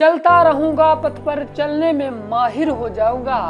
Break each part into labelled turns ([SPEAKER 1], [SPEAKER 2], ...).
[SPEAKER 1] चलता रहूंगा पथ पर चलने में माहिर हो जाऊंगा,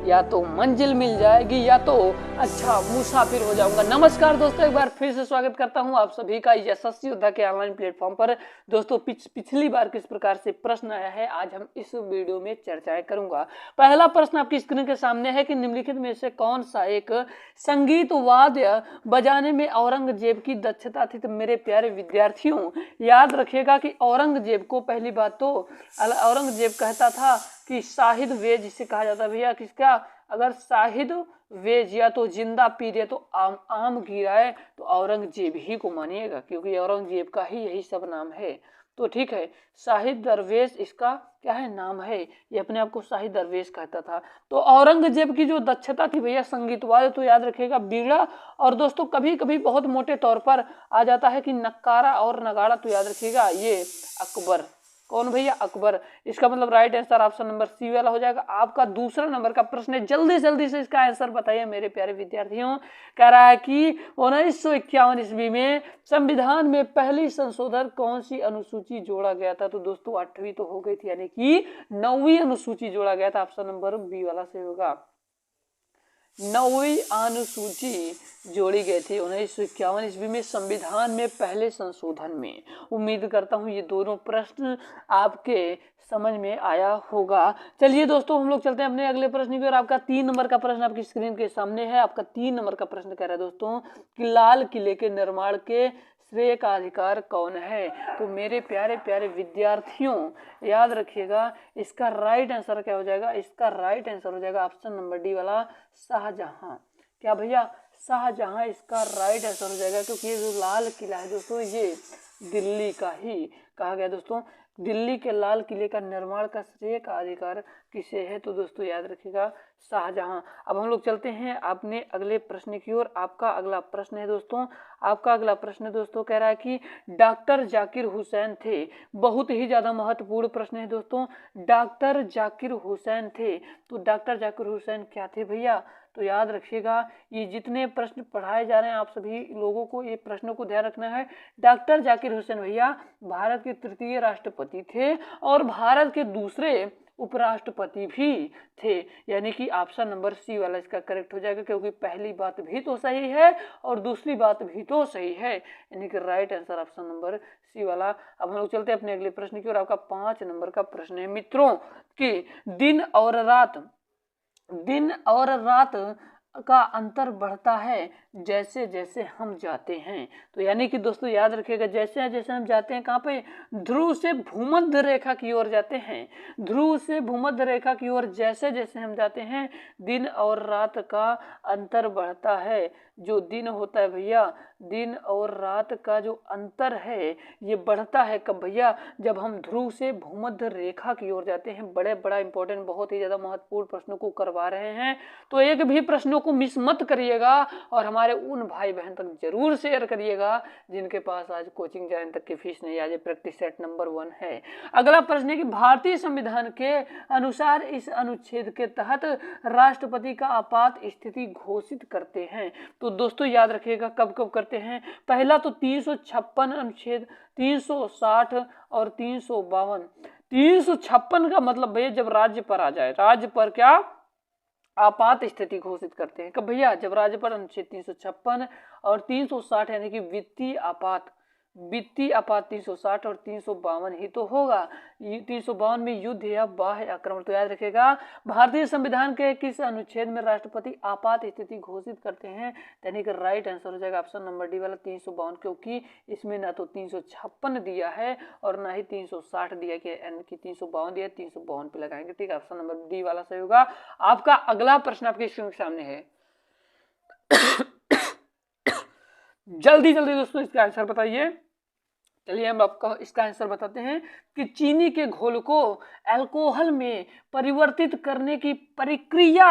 [SPEAKER 1] या तो मंजिल मिल जाएगी या तो अच्छा मुसाफिर हो जाऊंगा। नमस्कार दोस्तों, एक बार फिर से स्वागत करता हूं आप सभी का यशस्वी योद्धा के ऑनलाइन प्लेटफॉर्म पर। दोस्तों पिछली बार किस प्रकार से प्रश्न आया है आज हम इस वीडियो में चर्चाएं करूंगा। पहला प्रश्न आपकी स्क्रीन के सामने है कि निम्नलिखित में से कौन सा एक संगीत वाद्य बजाने में औरंगजेब की दक्षता थी। तो मेरे प्यारे विद्यार्थियों याद रखिएगा कि औरंगजेब को पहली बात तो औरंगजेब कहता था कि शाहिद वेज जिसे कहा जाता है भैया किसका, अगर शाहिद वेज या तो जिंदा पी रहे तो आम गिराए तो औरंगजेब ही को मानिएगा, क्योंकि औरंगजेब का ही यही सब नाम है। तो ठीक है, शाहिद दरवेश इसका क्या है नाम है, ये अपने आप को शाहिद दरवेश कहता था। तो औरंगजेब की जो दक्षता थी भैया संगीत वाद्य, तो याद रखिएगा बीड़ा। और दोस्तों कभी कभी बहुत मोटे तौर पर आ जाता है कि नक्कारा और नगाड़ा, तो याद रखिएगा ये अकबर। कौन भैया, अकबर। इसका मतलब right answer option number C वाला हो जाएगा। आपका दूसरा नंबर का प्रश्न है, जल्दी से इसका आंसर बताइए मेरे प्यारे विद्यार्थियों। कह रहा है कि 1951 ईस्वी में संविधान में पहली संशोधन कौन सी अनुसूची जोड़ा गया था। तो दोस्तों 8वीं तो हो गई थी, यानी कि 9वीं अनुसूची जोड़ा गया था। ऑप्शन नंबर बी वाला से होगा, 9वीं अनुसूची जोड़ी गई थी 1951 ईस्वी में संविधान में पहले संशोधन में। उम्मीद करता हूं ये दोनों प्रश्न आपके समझ में आया होगा। चलिए दोस्तों हम लोग चलते हैं अपने अगले प्रश्न की ओर। आपका 3 नंबर का प्रश्न आपकी स्क्रीन के सामने है। आपका 3 नंबर का प्रश्न कह रहा है दोस्तों कि लाल किले के निर्माण के श्रेय का अधिकार कौन है। तो मेरे प्यारे प्यारे विद्यार्थियों याद रखिएगा इसका राइट आंसर क्या हो जाएगा, इसका राइट आंसर हो जाएगा ऑप्शन नंबर डी वाला शाहजहां। क्या भैया, शाहजहां इसका राइट आंसर हो जाएगा, क्योंकि ये जो लाल किला है दोस्तों ये दिल्ली का ही कहा गया। दोस्तों दिल्ली के लाल किले का निर्माण का श्रेय का अधिकार किसे है, तो दोस्तों याद रखिएगा शाहजहां। अब हम लोग चलते हैं अपने अगले प्रश्न की ओर। आपका अगला प्रश्न है दोस्तों, आपका अगला प्रश्न दोस्तों कह रहा है कि डॉक्टर जाकिर हुसैन थे। बहुत ही ज्यादा महत्वपूर्ण प्रश्न है दोस्तों, डॉक्टर जाकिर हुसैन थे। तो डॉक्टर जाकिर हुसैन क्या थे भैया, तो याद रखिएगा ये जितने प्रश्न पढ़ाए जा रहे हैं आप सभी लोगों को ये प्रश्नों को ध्यान रखना है। डॉक्टर जाकिर हुसैन भैया भारत के तृतीय राष्ट्रपति थे और भारत के दूसरे उपराष्ट्रपति भी थे, यानी कि ऑप्शन नंबर सी वाला इसका करेक्ट हो जाएगा, क्योंकि पहली बात भी तो सही है और दूसरी बात भी तो सही है, यानी कि right answer option number C वाला। अब हम लोग चलते हैं अपने अगले प्रश्न की ओर। आपका 5 नंबर का प्रश्न है मित्रों कि दिन और रात का अंतर बढ़ता है जैसे जैसे हम जाते हैं। तो यानी कि दोस्तों याद रखिएगा जैसे जैसे हम जाते हैं कहाँ पे, ध्रुव से भूमध्य रेखा की ओर जाते हैं। ध्रुव से भूमध्य रेखा की ओर जैसे जैसे हम जाते हैं दिन और रात का अंतर बढ़ता है। जो दिन होता है भैया, दिन और रात का जो अंतर है ये बढ़ता है कब भैया, जब हम ध्रुव से भूमध्य रेखा की ओर जाते हैं। बड़ा इंपॉर्टेंट, बहुत ही ज्यादा महत्वपूर्ण प्रश्नों को करवा रहे हैं, तो एक भी प्रश्नों को मिस मत करिएगा और हमारे उन भाई बहन तक जरूर शेयर करिएगा जिनके पास आज कोचिंग जाने तक की फीस नहीं, आज प्रैक्टिस सेट नंबर 1 है। अगला प्रश्न है कि भारतीय संविधान के अनुसार इस अनुच्छेद के तहत राष्ट्रपति का आपात स्थिति घोषित करते हैं। तो दोस्तों याद रखिएगा कब कब करते हैं। पहला तो 356 अनुच्छेद, 360 और 352। 356 का मतलब भैया जब राज्य पर आ जाए, राज्य पर क्या आपात स्थिति घोषित करते हैं। कब भैया, जब राज्य पर अनुच्छेद 356 और 360 यानी कि वित्तीय आपात 360 और 352 ही तो होगा। 352 में युद्ध या बाह्य आक्रमण। तो याद रखिएगा भारतीय संविधान के किस अनुच्छेद में राष्ट्रपति आपात स्थिति घोषित करते हैं, यानी कि राइट आंसर हो जाएगा ऑप्शन नंबर डी वाला 352, क्योंकि इसमें ना तो 356 दिया है और ना ही 360 दिया गया, यानी कि 352 दिया, 352 पे लगाएंगे। ठीक है, ऑप्शन नंबर डी वाला सही होगा। आपका अगला प्रश्न आपके स्क्रीन के सामने है। जल्दी दोस्तों इसका आंसर बताइए। चलिए हम आपको इसका आंसर बताते हैं कि चीनी के घोल को अल्कोहल में परिवर्तित करने की प्रक्रिया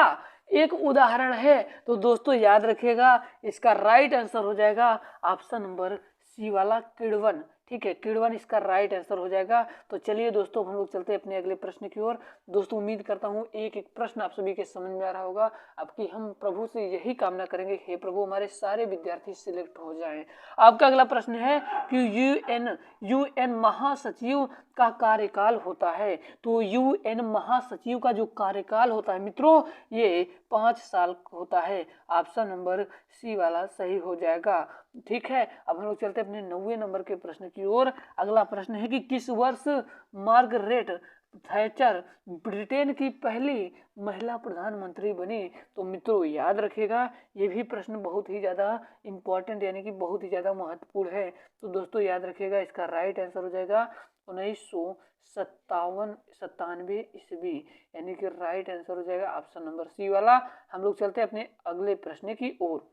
[SPEAKER 1] एक उदाहरण है। तो दोस्तों याद रखिएगा इसका राइट आंसर हो जाएगा ऑप्शन नंबर सी वाला किण्वन। ठीक है, किड़वन इसका राइट आंसर हो जाएगा। तो चलिए दोस्तों हम लोग चलते हैं अपने अगले प्रश्न की ओर। दोस्तों उम्मीद करता हूँ एक एक प्रश्न आप सभी के समझ में आ रहा होगा। आपकी हम प्रभु से यही कामना करेंगे, हे प्रभु हमारे सारे विद्यार्थी सिलेक्ट हो जाएं। आपका अगला प्रश्न है कि यूएन महासचिव का कार्यकाल होता है। तो यूएन महासचिव का जो कार्यकाल होता है मित्रों, ये 5 साल होता है। ऑप्शन नंबर सी वाला सही हो जाएगा। ठीक है, अब हम लोग चलते हैं अपने 9वें नंबर के प्रश्न की ओर। अगला प्रश्न है कि किस वर्ष मार्गरेट थैचर ब्रिटेन की पहली महिला प्रधानमंत्री बनी। तो मित्रों याद रखिएगा, ये भी प्रश्न बहुत ही ज़्यादा इम्पोर्टेंट यानी कि बहुत ही ज़्यादा महत्वपूर्ण है। तो दोस्तों याद रखिएगा, इसका राइट आंसर हो जाएगा 1997 ईस्वी, यानी कि राइट आंसर हो जाएगा ऑप्शन नंबर सी वाला। हम लोग चलते हैं अपने अगले प्रश्न की ओर।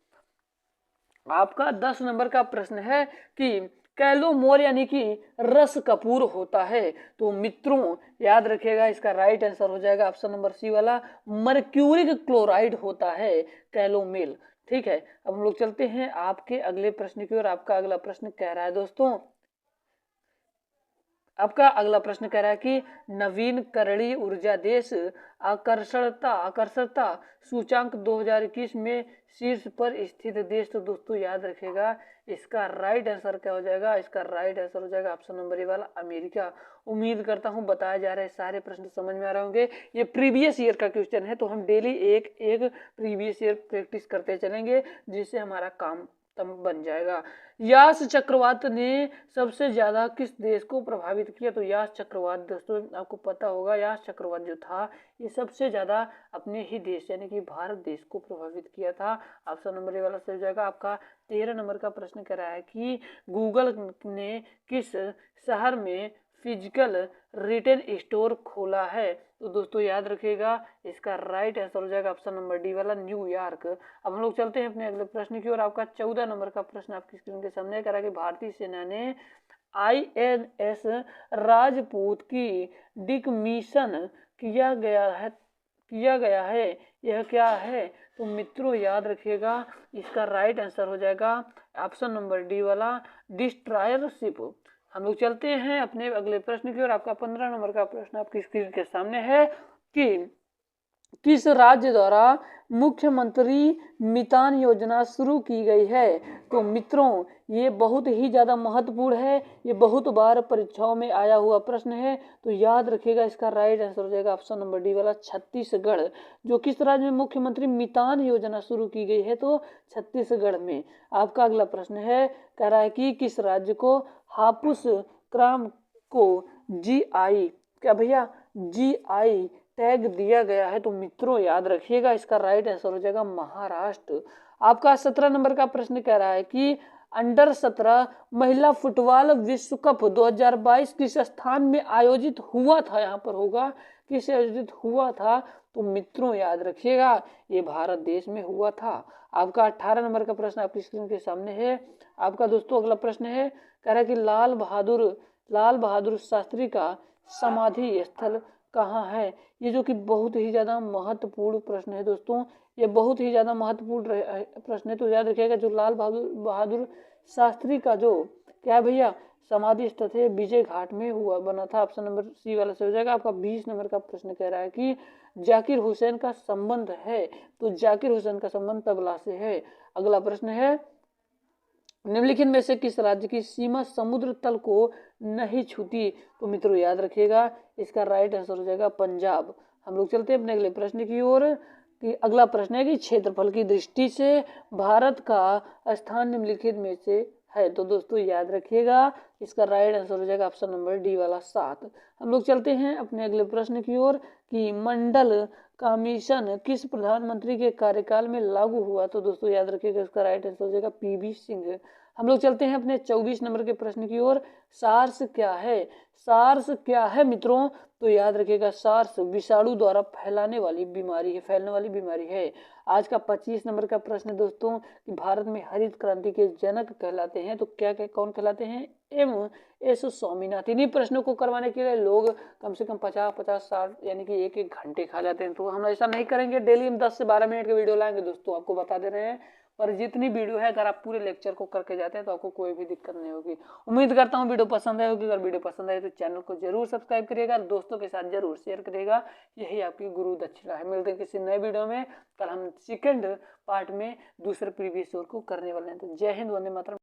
[SPEAKER 1] आपका 10 नंबर का प्रश्न है कि कैलोमोर यानी कि रस कपूर होता है। तो मित्रों याद रखिएगा, इसका राइट आंसर हो जाएगा ऑप्शन नंबर सी वाला, मर्क्यूरिक क्लोराइड होता है कैलोमेल। ठीक है, अब हम लोग चलते हैं आपके अगले प्रश्न की ओर। आपका अगला प्रश्न कह रहा है दोस्तों, आपका अगला प्रश्न कह रहा है कि नवीनकरणीय ऊर्जा देश आकर्षकता सूचांक 2021 में शीर्ष पर स्थित देश। तो दोस्तों याद रखिएगा, इसका राइट आंसर क्या हो जाएगा, इसका राइट आंसर हो जाएगा ऑप्शन नंबर ए वाला, अमेरिका। उम्मीद करता हूं बताए जा रहे सारे प्रश्न समझ में आ रहे होंगे। ये प्रीवियस ईयर का क्वेश्चन है, तो हम डेली एक एक प्रीवियस ईयर प्रैक्टिस करते चलेंगे, जिससे हमारा काम बन जाएगा। यास चक्रवात ने सबसे ज्यादा किस देश को प्रभावित किया। तो यास चक्रवात दोस्तों आपको पता होगा, यास चक्रवात जो था ये सबसे ज्यादा अपने ही देश यानी कि भारत देश को प्रभावित किया था। ऑप्शन नंबर ए वाला सही हो जाएगा। आपका 13 नंबर का प्रश्न कर रहा है कि गूगल ने किस शहर में फिजिकल रिटेल स्टोर खोला है। तो दोस्तों याद रखिएगा, इसका राइट आंसर हो जाएगा ऑप्शन नंबर डी वाला, न्यूयॉर्क। अब हम लोग चलते हैं अपने अगले प्रश्न की ओर। आपका 14 नंबर का प्रश्न आपकी स्क्रीन के सामने कह रहा है कि भारतीय सेना ने INS राजपूत की डिकमीशन किया गया है, यह क्या है। तो मित्रों याद रखिएगा, इसका राइट आंसर हो जाएगा ऑप्शन नंबर डी वाला, डिस्ट्रॉयर शिप। हम लोग चलते हैं अपने अगले प्रश्न की ओर। आपका 15 नंबर का प्रश्न आपकी स्क्रीन के सामने है कि किस राज्य द्वारा मुख्यमंत्री मितान योजना शुरू की गई है। तो मित्रों ये बहुत ही ज़्यादा महत्वपूर्ण है, ये बहुत बार परीक्षाओं में आया हुआ प्रश्न है। तो याद रखिएगा, इसका राइट आंसर हो जाएगा ऑप्शन नंबर डी वाला, छत्तीसगढ़। जो किस राज्य में मुख्यमंत्री मितान योजना शुरू की गई है, तो छत्तीसगढ़ में। आपका अगला प्रश्न है, कह रहा है कि किस राज्य को हापुस क्राम को GI क्या भैया GI टैग दिया गया है। तो मित्रों याद रखिएगा, इसका राइट आंसर हो जाएगा महाराष्ट्र। आपका 17 नंबर का प्रश्न कह रहा है कि अंडर 17 महिला फुटबॉल विश्व कप 2022 किस स्थान में आयोजित हुआ था। यहाँ पर होगा किस आयोजित हुआ था। तो मित्रों याद रखिएगा, ये भारत देश में हुआ था। आपका 18 नंबर का प्रश्न आपकी स्क्रीन के सामने है। आपका दोस्तों अगला प्रश्न है, कह रहा है कि लाल बहादुर शास्त्री का समाधि स्थल कहाँ है। ये जो कि बहुत ही ज़्यादा महत्वपूर्ण प्रश्न है दोस्तों, ये बहुत ही ज़्यादा महत्वपूर्ण प्रश्न है। तो याद रखिएगा, जो लाल बहादुर शास्त्री का जो क्या है भैया समाधि स्थल है, विजय घाट में हुआ बना था। ऑप्शन नंबर सी वाला से हो जाएगा। आपका 20 नंबर का प्रश्न कह रहा है कि जाकिर हुसैन का संबंध है। तो जाकिर हुसैन का संबंध तबला से है। अगला प्रश्न है, निम्नलिखित में से किस राज्य की सीमा समुद्र तल को नहीं छूती। तो मित्रों याद रखिएगा, इसका राइट आंसर हो जाएगा पंजाब। हम लोग चलते हैं अपने अगले प्रश्न की ओर। कि अगला प्रश्न है कि क्षेत्रफल की दृष्टि से भारत का स्थान निम्नलिखित में से है। तो दोस्तों याद रखिएगा, इसका राइट आंसर हो जाएगा ऑप्शन नंबर डी वाला 7। हम लोग चलते हैं अपने अगले प्रश्न की ओर कि मंडल कमीशन किस प्रधानमंत्री के कार्यकाल में लागू हुआ। तो दोस्तों याद रखिएगा, इसका राइट आंसर हो जाएगा PV सिंह। हम लोग चलते हैं अपने 24 नंबर के प्रश्न की ओर। सार्स क्या है, सार्स क्या है मित्रों। तो याद रखिएगा, सार्स विषाणु द्वारा फैलने वाली बीमारी है। आज का 25 नंबर का प्रश्न दोस्तों कि भारत में हरित क्रांति के जनक कहलाते हैं। तो कौन कहलाते हैं, MS स्वामीनाथन। इन्हीं प्रश्नों को करवाने के लिए लोग कम से कम 50-60 यानी कि एक घंटे खा जाते हैं। तो हम ऐसा नहीं करेंगे, डेली हम 10 से 12 मिनट के वीडियो लाएंगे दोस्तों, आपको बता दे रहे हैं। पर जितनी वीडियो है अगर आप पूरे लेक्चर को करके जाते हैं तो आपको कोई भी दिक्कत नहीं होगी। उम्मीद करता हूँ वीडियो पसंद आए होगी। अगर वीडियो पसंद आए तो चैनल को जरूर सब्सक्राइब करिएगा, दोस्तों के साथ जरूर शेयर करिएगा। यही आपकी गुरु दक्षिणा है। मिलते हैं किसी नए वीडियो में। कल हम सेकंड पार्ट में दूसरे प्रीवियस ईयर को करने वाले हैं। तो जय हिंद, वंदे मातरम।